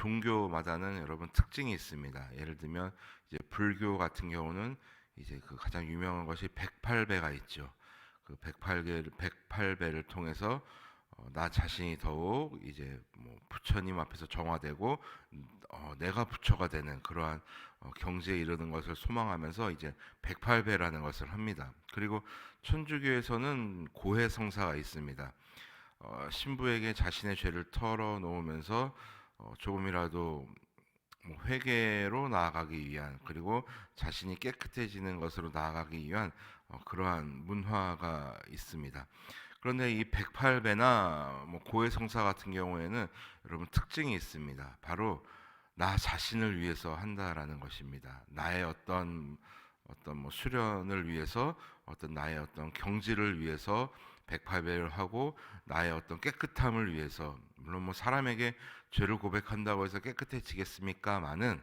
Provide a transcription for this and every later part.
종교마다는 여러분 특징이 있습니다. 예를 들면 이제 불교 같은 경우는 이제 그 가장 유명한 것이 108배가 있죠. 그 108배를 통해서 나 자신이 더욱 이제 뭐 부처님 앞에서 정화되고 내가 부처가 되는 그러한 경지에 이르는 것을 소망하면서 이제 108배라는 것을 합니다. 그리고 천주교에서는 고해성사가 있습니다. 신부에게 자신의 죄를 털어놓으면서 조금이라도 뭐 회개로 나아가기 위한, 그리고 자신이 깨끗해지는 것으로 나아가기 위한 그러한 문화가 있습니다. 그런데 이 108배나 뭐 고해성사 같은 경우에는 여러분 특징이 있습니다. 바로 나 자신을 위해서 한다라는 것입니다. 나의 어떤 뭐 수련을 위해서, 어떤 나의 어떤 경지를 위해서 108배를 하고, 나의 어떤 깨끗함을 위해서. 물론 뭐 사람에게 죄를 고백한다고 해서 깨끗해지겠습니까마는,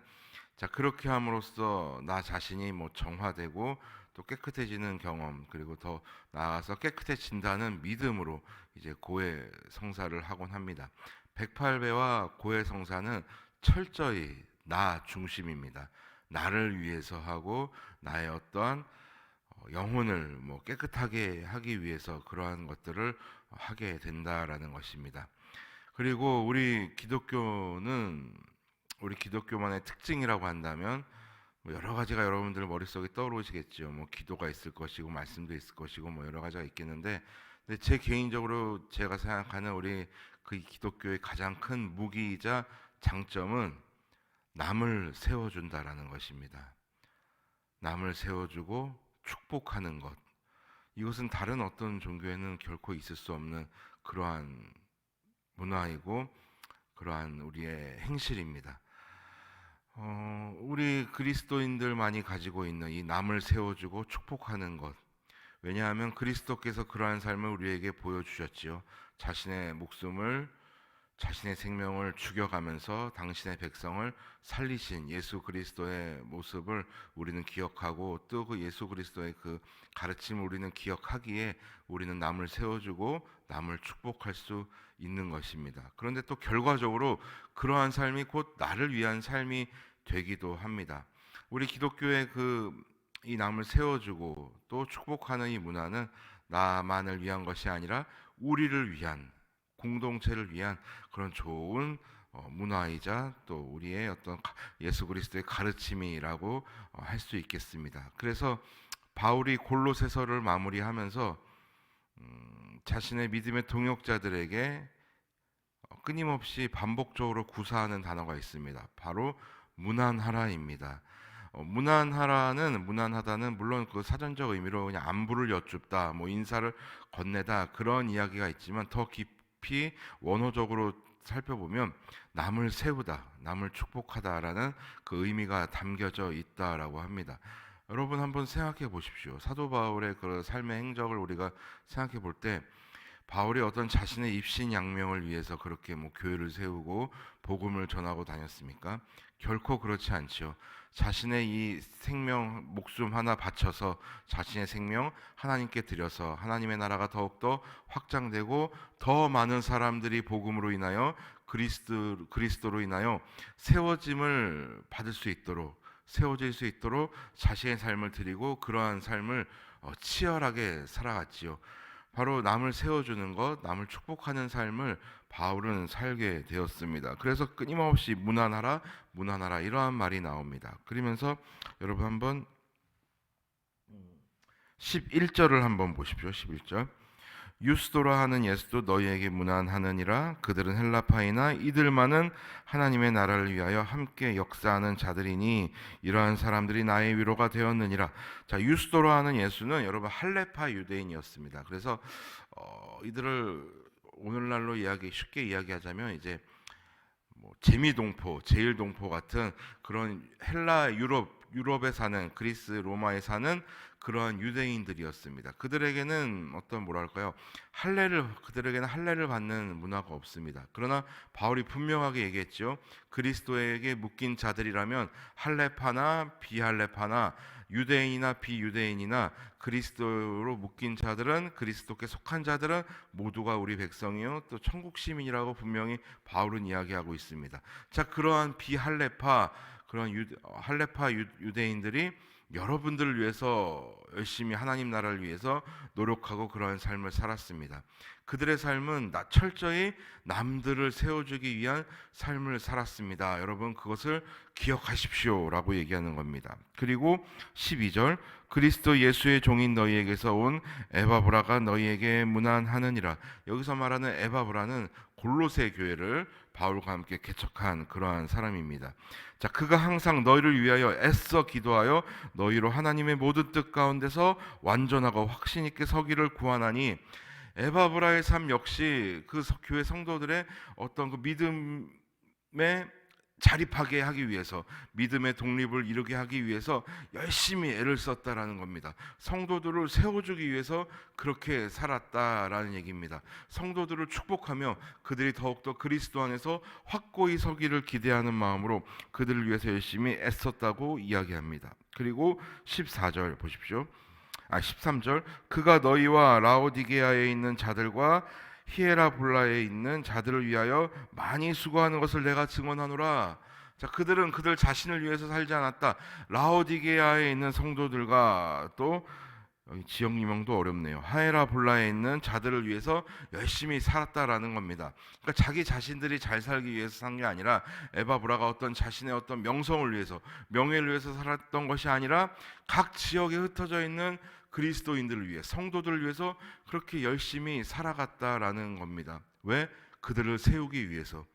자, 그렇게 함으로써 나 자신이 뭐 정화되고 또 깨끗해지는 경험, 그리고 더 나아가서 깨끗해진다는 믿음으로 이제 고해 성사를 하곤 합니다. 108배와 고해 성사는 철저히 나 중심입니다. 나를 위해서 하고 나의 어떠한 영혼을 뭐 깨끗하게 하기 위해서 그러한 것들을 하게 된다라는 것입니다. 그리고 우리 기독교만의 특징이라고 한다면 뭐 여러 가지가 여러분들 머릿속에 떠오르시겠죠. 뭐 기도가 있을 것이고 말씀도 있을 것이고 뭐 여러 가지가 있겠는데, 근데 제 개인적으로 제가 생각하는 우리 그 기독교의 가장 큰 무기이자 장점은 남을 세워준다라는 것입니다. 남을 세워주고 축복하는 것. 이것은 다른 어떤 종교에는 결코 있을 수 없는 그러한 문화이고 그러한 우리의 행실입니다. 우리 그리스도인들만이 가지고 있는 이 남을 세워주고 축복하는 것. 왜냐하면 그리스도께서 그러한 삶을 우리에게 보여주셨지요. 자신의 생명을 죽여가면서 당신의 백성을 살리신 예수 그리스도의 모습을 우리는 기억하고, 또 그 예수 그리스도의 그 가르침을 우리는 기억하기에 우리는 남을 세워주고 남을 축복할 수 있는 것입니다. 그런데 또 결과적으로 그러한 삶이 곧 나를 위한 삶이 되기도 합니다. 우리 기독교의 이 남을 세워주고 또 축복하는 이 문화는 나만을 위한 것이 아니라 우리를 위한, 공동체를 위한 그런 좋은 문화이자 또 우리의 어떤 예수 그리스도의 가르침이라고 할 수 있겠습니다. 그래서 바울이 골로새서를 마무리하면서 자신의 믿음의 동역자들에게 끊임없이 반복적으로 구사하는 단어가 있습니다. 바로 무난하라입니다. 무난하다는 물론 그 사전적 의미로 그냥 안부를 여쭙다, 뭐 인사를 건네다, 그런 이야기가 있지만 더 깊이 원어적으로 살펴보면 남을 세우다, 남을 축복하다라는 그 의미가 담겨져 있다라고 합니다. 여러분 한번 생각해 보십시오. 사도 바울의 그 삶의 행적을 우리가 생각해 볼 때, 바울이 어떤 자신의 입신양명을 위해서 그렇게 뭐 교회를 세우고 복음을 전하고 다녔습니까? 결코 그렇지 않죠. 자신의 이 생명, 목숨 하나 바쳐서 자신의 생명 하나님께 드려서 하나님의 나라가 더욱더 확장되고 더 많은 사람들이 복음으로 인하여 그리스도로 인하여 세워질 수 있도록 자신의 삶을 드리고 그러한 삶을 치열하게 살아갔지요. 바로 남을 세워주는 것, 남을 축복하는 삶을 바울은 살게 되었습니다. 그래서 끊임없이 무난하라 이러한 말이 나옵니다. 그러면서 여러분 한번 11절을 한번 보십시오. 11절. 유스도라 하는 예수도 너희에게 무난하느니라. 그들은 헬라파이나 이들만은 하나님의 나라를 위하여 함께 역사하는 자들이니 이러한 사람들이 나의 위로가 되었느니라. 자, 유스도라 하는 예수는 여러분 할레파 유대인이었습니다. 그래서 이들을 오늘날로 쉽게 이야기하자면 이제 뭐 재미동포, 제일동포 같은 그런 유럽에 사는, 그리스 로마에 사는 그러한 유대인들이었습니다. 그들에게는 그들에게는 할례를 받는 문화가 없습니다. 그러나 바울이 분명하게 얘기했죠. 그리스도에게 묶인 자들이라면 할례파나 비할례파나 유대인이나 비유대인이나 그리스도로 묶인 자들은, 그리스도께 속한 자들은 모두가 우리 백성이요 또 천국 시민이라고 분명히 바울은 이야기하고 있습니다. 자, 그러한 비할레파, 그런 할레파 유대인들이 여러분들을 위해서 열심히 하나님 나라를 위해서 노력하고 그러한 삶을 살았습니다. 그들의 삶은 철저히 남들을 세워주기 위한 삶을 살았습니다. 여러분, 그것을 기억하십시오 라고 얘기하는 겁니다. 그리고 12절, 그리스도 예수의 종인 너희에게서 온 에바브라가 너희에게 문안하느니라. 여기서 말하는 에바브라는 골로새 교회를 바울과 함께 개척한 그러한 사람입니다. 자, 그가 항상 너희를 위하여 애써 기도하여 너희로 하나님의 모든 뜻 가운데서 완전하고 확신 있게 서기를 구하나니, 에바브라의 삶 역시 그 교회 성도들의 어떤 그 믿음에 자립하게 하기 위해서, 믿음의 독립을 이루게 하기 위해서 열심히 애를 썼다라는 겁니다. 성도들을 세워주기 위해서 그렇게 살았다라는 얘기입니다. 성도들을 축복하며 그들이 더욱더 그리스도 안에서 확고히 서기를 기대하는 마음으로 그들을 위해서 열심히 애썼다고 이야기합니다. 그리고 14절 보십시오. 13절, 그가 너희와 라오디게아에 있는 자들과 히에라볼라에 있는 자들을 위하여 많이 수고하는 것을 내가 증언하노라. 자, 그들은 그들 자신을 위해서 살지 않았다. 라오디게아에 있는 성도들과 또 지역 유명도 어렵네요. 하에라볼라에 있는 자들을 위해서 열심히 살았다라는 겁니다. 그러니까 자기 자신들이 잘 살기 위해서 산 게 아니라, 에바브라가 어떤 자신의 어떤 명성을 위해서, 명예를 위해서 살았던 것이 아니라 각 지역에 흩어져 있는 그리스도인들을 위해, 성도들을 위해서 그렇게 열심히 살아갔다라는 겁니다. 왜? 그들을 세우기 위해서,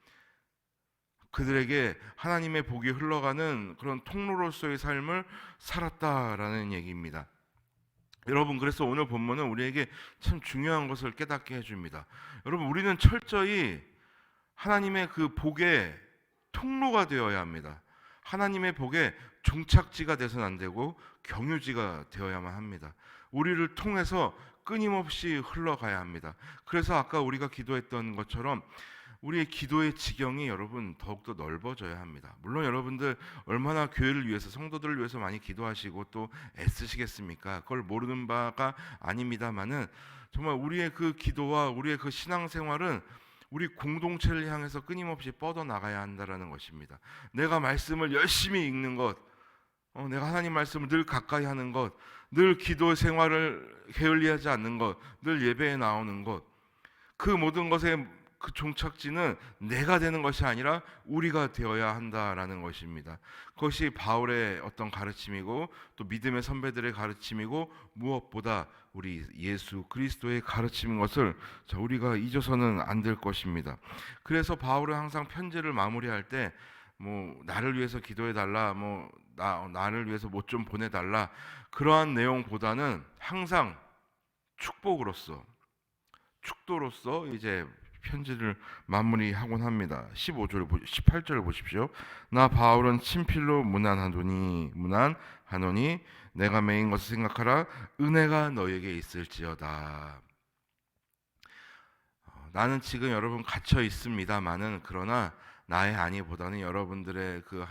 그들에게 하나님의 복이 흘러가는 그런 통로로서의 삶을 살았다라는 얘기입니다. 여러분, 그래서 오늘 본문은 우리에게 참 중요한 것을 깨닫게 해줍니다. 여러분, 우리는 철저히 하나님의 그 복의 통로가 되어야 합니다. 하나님의 복의 종착지가 돼서는 안 되고 경유지가 되어야만 합니다. 우리를 통해서 끊임없이 흘러가야 합니다. 그래서 아까 우리가 기도했던 것처럼 우리의 기도의 지경이 여러분 더욱더 넓어져야 합니다. 물론 여러분들 얼마나 교회를 위해서, 성도들을 위해서 많이 기도하시고 또 애쓰시겠습니까? 그걸 모르는 바가 아닙니다만은, 정말 우리의 그 기도와 우리의 그 신앙생활은 우리 공동체를 향해서 끊임없이 뻗어나가야 한다는 것입니다. 내가 말씀을 열심히 읽는 것, 내가 하나님 말씀을 늘 가까이 하는 것, 늘 기도 생활을 게을리하지 않는 것, 늘 예배에 나오는 것, 그 모든 것의 그 종착지는 내가 되는 것이 아니라 우리가 되어야 한다라는 것입니다. 그것이 바울의 어떤 가르침이고 또 믿음의 선배들의 가르침이고 무엇보다 우리 예수 그리스도의 가르침인 것을 우리가 잊어서는 안 될 것입니다. 그래서 바울은 항상 편지를 마무리할 때 나를 위해서 기도해 달라, 나를 위해서 뭐 좀 보내 달라, 그러한 내용보다는 항상 축도로서 이제 편지를 마무리하곤 합니다. 18절을 보십시오. 나 바울은 친필로 문안하노니 내가 매인 것을 생각하라. 은혜가 너에게 있을지어다. 나는 지금 여러분 갇혀 있습니다만은, 그러나 나의 안위보다는 여러분들의 그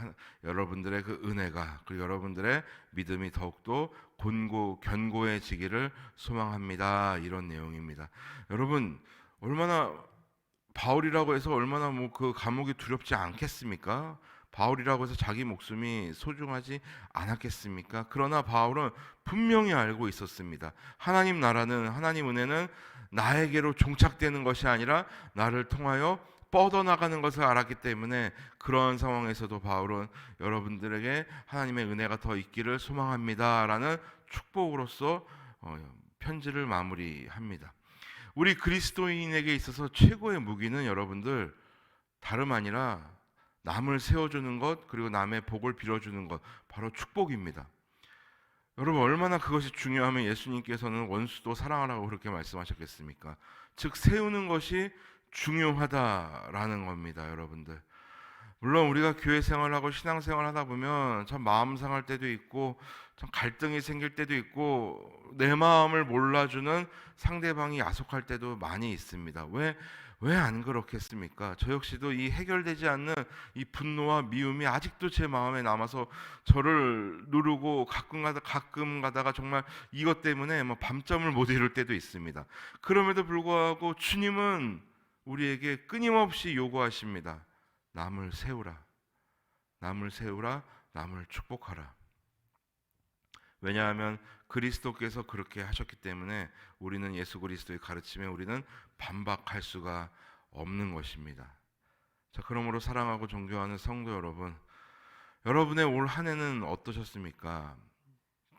은혜가, 그리고 여러분들의 믿음이 더욱더 견고해지기를 소망합니다. 이런 내용입니다. 여러분, 얼마나 바울이라고 해서 얼마나 그 감옥이 두렵지 않겠습니까? 바울이라고 해서 자기 목숨이 소중하지 않았겠습니까? 그러나 바울은 분명히 알고 있었습니다. 하나님 나라는, 하나님 은혜는 나에게로 종착되는 것이 아니라 나를 통하여 뻗어나가는 것을 알았기 때문에, 그런 상황에서도 바울은 여러분들에게 하나님의 은혜가 더 있기를 소망합니다 라는 축복으로서 편지를 마무리합니다. 우리 그리스도인에게 있어서 최고의 무기는 여러분들 다름 아니라 남을 세워주는 것, 그리고 남의 복을 빌어주는 것, 바로 축복입니다. 여러분, 얼마나 그것이 중요하면 예수님께서는 원수도 사랑하라고 그렇게 말씀하셨겠습니까? 즉, 세우는 것이 중요하다라는 겁니다. 여러분들, 물론 우리가 교회 생활하고 신앙생활 하다 보면 참 마음 상할 때도 있고 참 갈등이 생길 때도 있고 내 마음을 몰라주는 상대방이 야속할 때도 많이 있습니다. 왜? 왜 안 그렇겠습니까? 저 역시도 이 해결되지 않는 이 분노와 미움이 아직도 제 마음에 남아서 저를 누르고 가끔 가다가 정말 이것 때문에 뭐 밤잠을 못 이룰 때도 있습니다. 그럼에도 불구하고 주님은 우리에게 끊임없이 요구하십니다. 남을 세우라. 남을 세우라. 남을 축복하라. 왜냐하면 그리스도께서 그렇게 하셨기 때문에 우리는 예수 그리스도의 가르침에 우리는 반박할 수가 없는 것입니다. 자, 그러므로 사랑하고 존경하는 성도 여러분, 여러분의 올 한 해는 어떠셨습니까?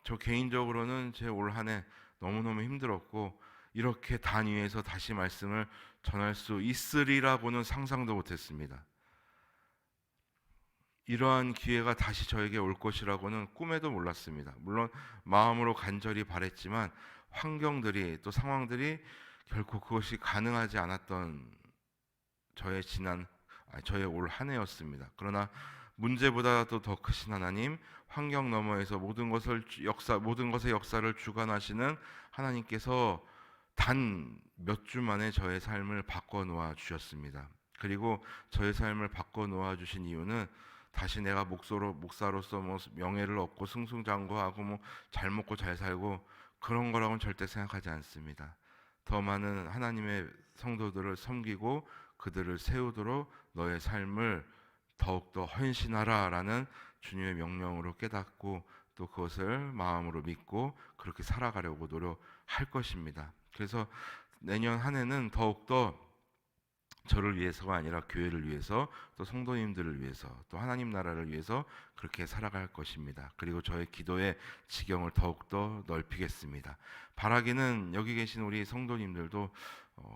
저 개인적으로는 제 올 한 해 너무너무 힘들었고 이렇게 단위에서 다시 말씀을 전할 수 있으리라고는 상상도 못했습니다. 이러한 기회가 다시 저에게 올 것이라고는 꿈에도 몰랐습니다. 물론 마음으로 간절히 바랬지만 환경들이 또 상황들이 결코 그것이 가능하지 않았던 저의 올 한 해였습니다. 그러나 문제보다도 더 크신 하나님, 환경 너머에서 모든 것의 역사를 주관하시는 하나님께서 단 몇 주 만에 저의 삶을 바꿔 놓아 주셨습니다. 그리고 저의 삶을 바꿔 놓아 주신 이유는 다시 내가 목사로서 뭐 명예를 얻고 승승장구하고 뭐 잘 먹고 잘 살고 그런 거라고는 절대 생각하지 않습니다. 더 많은 하나님의 성도들을 섬기고 그들을 세우도록 너의 삶을 더욱더 헌신하라라는 주님의 명령으로 깨닫고 또 그것을 마음으로 믿고 그렇게 살아가려고 노력할 것입니다. 그래서 내년 한 해는 더욱더 저를 위해서가 아니라 교회를 위해서 또 성도님들을 위해서 또 하나님 나라를 위해서 그렇게 살아갈 것입니다. 그리고 저의 기도의 지경을 더욱더 넓히겠습니다. 바라기는 여기 계신 우리 성도님들도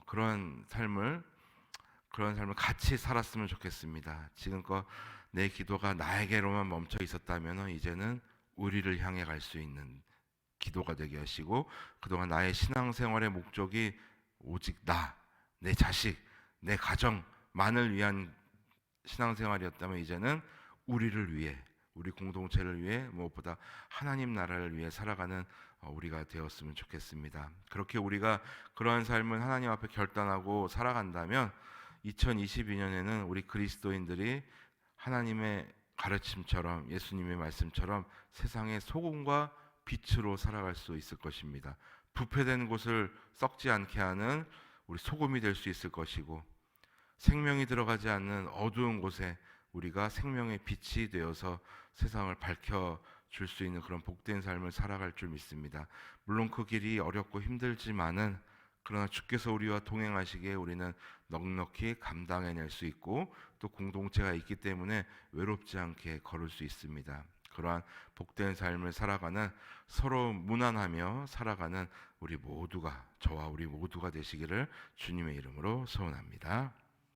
그런 삶을 같이 살았으면 좋겠습니다. 지금껏 내 기도가 나에게로만 멈춰 있었다면 이제는 우리를 향해 갈 수 있는 기도가 되게 하시고 그동안 나의 신앙생활의 목적이 오직 내 자식, 내 가정만을 위한 신앙생활이었다면 이제는 우리를 위해 우리 공동체를 위해 무엇보다 하나님 나라를 위해 살아가는 우리가 되었으면 좋겠습니다. 그렇게 우리가 그러한 삶을 하나님 앞에 결단하고 살아간다면 2022년에는 우리 그리스도인들이 하나님의 가르침처럼 예수님의 말씀처럼 세상의 소금과 빛으로 살아갈 수 있을 것입니다. 부패된 곳을 썩지 않게 하는 우리 소금이 될 수 있을 것이고 생명이 들어가지 않는 어두운 곳에 우리가 생명의 빛이 되어서 세상을 밝혀 줄 수 있는 그런 복된 삶을 살아갈 줄 믿습니다. 물론 그 길이 어렵고 힘들지만은 그러나 주께서 우리와 동행하시기에 우리는 넉넉히 감당해낼 수 있고 또 공동체가 있기 때문에 외롭지 않게 걸을 수 있습니다. 그러한 복된 삶을 살아가는 서로 무난하며 살아가는 저와 우리 모두가 되시기를 주님의 이름으로 소원합니다.